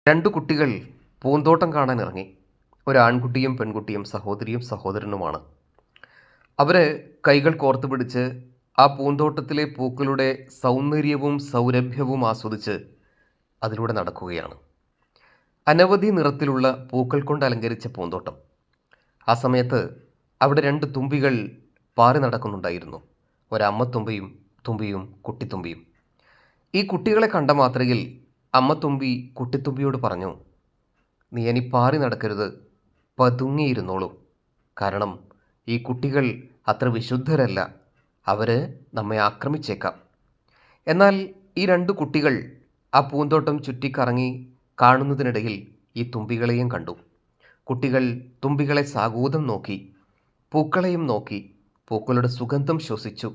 രണ്ടു കുട്ടികൾ പൂന്തോട്ടം കാണാൻ ഇറങ്ങി. ഒരു ആൺകുട്ടിയും പെൺകുട്ടിയും, സഹോദരിയും സഹോദരനുമാണ്. അവർ കൈകൾ കോർത്ത് പിടിച്ച് ആ പൂന്തോട്ടത്തിലെ പൂക്കളുടെ സൗന്ദര്യവും സൗരഭ്യവും ആസ്വദിച്ച് അതിലൂടെ നടക്കുകയാണ്. അനവധി നിറത്തിലുള്ള പൂക്കൾ കൊണ്ട് അലങ്കരിച്ച പൂന്തോട്ടം. ആ സമയത്ത് അവിടെ രണ്ട് തുമ്പികൾ പാറി നടക്കുന്നുണ്ടായിരുന്നു. ഒരമ്മത്തുമ്പിയും തുമ്പിയും കുട്ടിത്തുമ്പിയും. ഈ കുട്ടികളെ കണ്ട മാത്രയിൽ അമ്മത്തുമ്പി കുട്ടിത്തുമ്പിയോട് പറഞ്ഞു, "നീ ഇനി പാറി നടക്കരുത്, പതുങ്ങിയിരുന്നോളൂ. കാരണം ഈ കുട്ടികൾ അത്ര വിശുദ്ധരല്ല, അവർ നമ്മെ ആക്രമിച്ചേക്കാം." എന്നാൽ ഈ രണ്ട് കുട്ടികൾ ആ പൂന്തോട്ടം ചുറ്റിക്കറങ്ങി കാണുന്നതിനിടയിൽ ഈ തുമ്പികളെയും കണ്ടു. കുട്ടികൾ തുമ്പികളെ സാഗൂതം നോക്കി, പൂക്കളെയും നോക്കി, പൂക്കളുടെ സുഗന്ധം ശ്വസിച്ചു.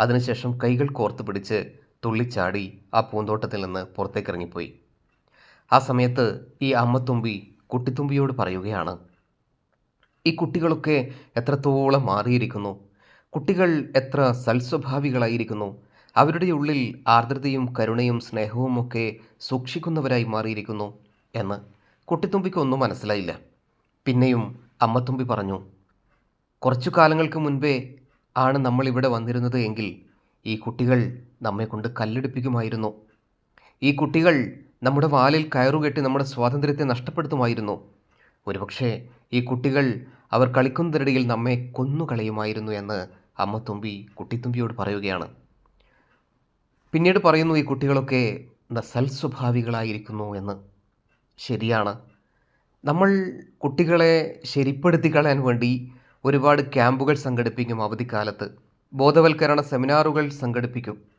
അതിനുശേഷം കൈകൾ കോർത്ത് പിടിച്ച് തുള്ളിച്ചാടി ആ പൂന്തോട്ടത്തിൽ നിന്ന് പുറത്തേക്കിറങ്ങിപ്പോയി. ആ സമയത്ത് ഈ അമ്മത്തുമ്പി കുട്ടിത്തുമ്പിയോട് പറയുകയാണ്, "ഈ കുട്ടികളൊക്കെ എത്രത്തോളം മാറിയിരിക്കുന്നു. കുട്ടികൾ എത്ര സൽസ്വഭാവികളായിരിക്കുന്നു. അവരുടെ ഉള്ളിൽ ആർദ്രതയും കരുണയും സ്നേഹവും ഒക്കെ സൂക്ഷിക്കുന്നവരായി മാറിയിരിക്കുന്നു" എന്ന് കുട്ടിത്തുമ്പിക്കൊന്നും മനസ്സിലായില്ല. പിന്നെയും അമ്മത്തുമ്പി പറഞ്ഞു, "കുറച്ചു കാലങ്ങൾക്ക് മുൻപേ ആണ് നമ്മളിവിടെ വന്നിരുന്നത് എങ്കിൽ ഈ കുട്ടികൾ നമ്മെക്കൊണ്ട് കല്ലെടുപ്പിക്കുമായിരുന്നു. ഈ കുട്ടികൾ നമ്മുടെ വാലിൽ കയറുകെട്ടി നമ്മുടെ സ്വാതന്ത്ര്യത്തെ നഷ്ടപ്പെടുത്തുമായിരുന്നു. ഒരുപക്ഷെ ഈ കുട്ടികൾ അവർ കളിക്കുന്നതിനിടയിൽ നമ്മെ കൊന്നുകളയുമായിരുന്നു" എന്ന് അമ്മത്തുമ്പി കുട്ടിത്തുമ്പിയോട് പറയുകയാണ്. പിന്നീട് പറയുന്നു, ഈ കുട്ടികളൊക്കെ സൽസ്വഭാവികളായിരിക്കുന്നു എന്ന്. ശരിയാണ്. നമ്മൾ കുട്ടികളെ ശരിപ്പെടുത്തി കളയാൻ വേണ്ടി ഒരുപാട് ക്യാമ്പുകൾ സംഘടിപ്പിക്കും. അവധിക്കാലത്ത് ബോധവൽക്കരണ സെമിനാറുകൾ സംഘടിപ്പിക്കും.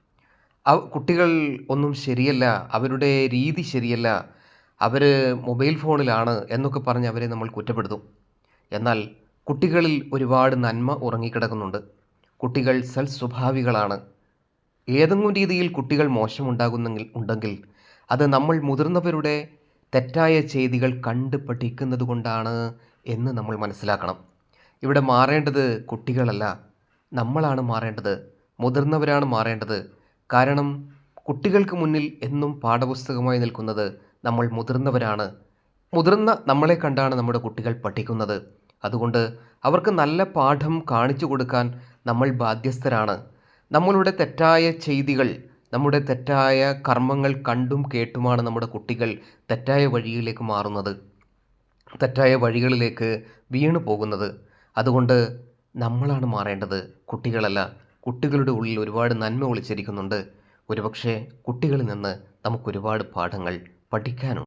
കുട്ടികൾ ഒന്നും ശരിയല്ല, അവരുടെ രീതി ശരിയല്ല, അവർ മൊബൈൽ ഫോണിലാണ് എന്നൊക്കെ പറഞ്ഞ് അവരെ നമ്മൾ കുറ്റപ്പെടുത്തും. എന്നാൽ കുട്ടികളിൽ ഒരുപാട് നന്മ ഉറങ്ങിക്കിടക്കുന്നുണ്ട്. കുട്ടികൾ സൽസ്വഭാവികളാണ്. ഏതെങ്കിലും രീതിയിൽ കുട്ടികൾ ഉണ്ടെങ്കിൽ അത് നമ്മൾ മുതിർന്നവരുടെ തെറ്റായ ചെയ്തികൾ കണ്ട് പഠിക്കുന്നത് കൊണ്ടാണ് എന്ന് നമ്മൾ മനസ്സിലാക്കണം. ഇവിടെ മാറേണ്ടത് കുട്ടികളല്ല, നമ്മളാണ് മാറേണ്ടത്, മുതിർന്നവരാണ് മാറേണ്ടത്. കാരണം കുട്ടികൾക്ക് മുന്നിൽ എന്നും പാഠപുസ്തകമായി നിൽക്കുന്നത് നമ്മൾ മുതിർന്നവരാണ്. മുതിർന്ന നമ്മളെ കണ്ടാണ് നമ്മുടെ കുട്ടികൾ പഠിക്കുന്നത്. അതുകൊണ്ട് അവർക്ക് നല്ല പാഠം കാണിച്ചു കൊടുക്കാൻ നമ്മൾ ബാധ്യസ്ഥരാണ്. നമ്മളുടെ തെറ്റായ ചെയ്തികൾ, നമ്മുടെ തെറ്റായ കർമ്മങ്ങൾ കണ്ടും കേട്ടുമാണ് നമ്മുടെ കുട്ടികൾ തെറ്റായ വഴിയിലേക്ക് മാറുന്നത്, തെറ്റായ വഴികളിലേക്ക് വീണു പോകുന്നത്. അതുകൊണ്ട് നമ്മളാണ് മാറേണ്ടത്, കുട്ടികളല്ല. കുട്ടികളുടെ ഉള്ളിൽ ഒരുപാട് നന്മ ഒളിച്ചിരിക്കുന്നുണ്ട്. ഒരുപക്ഷെ കുട്ടികളിൽ നിന്ന് നമുക്കൊരുപാട് പാഠങ്ങൾ പഠിക്കാനുണ്ട്.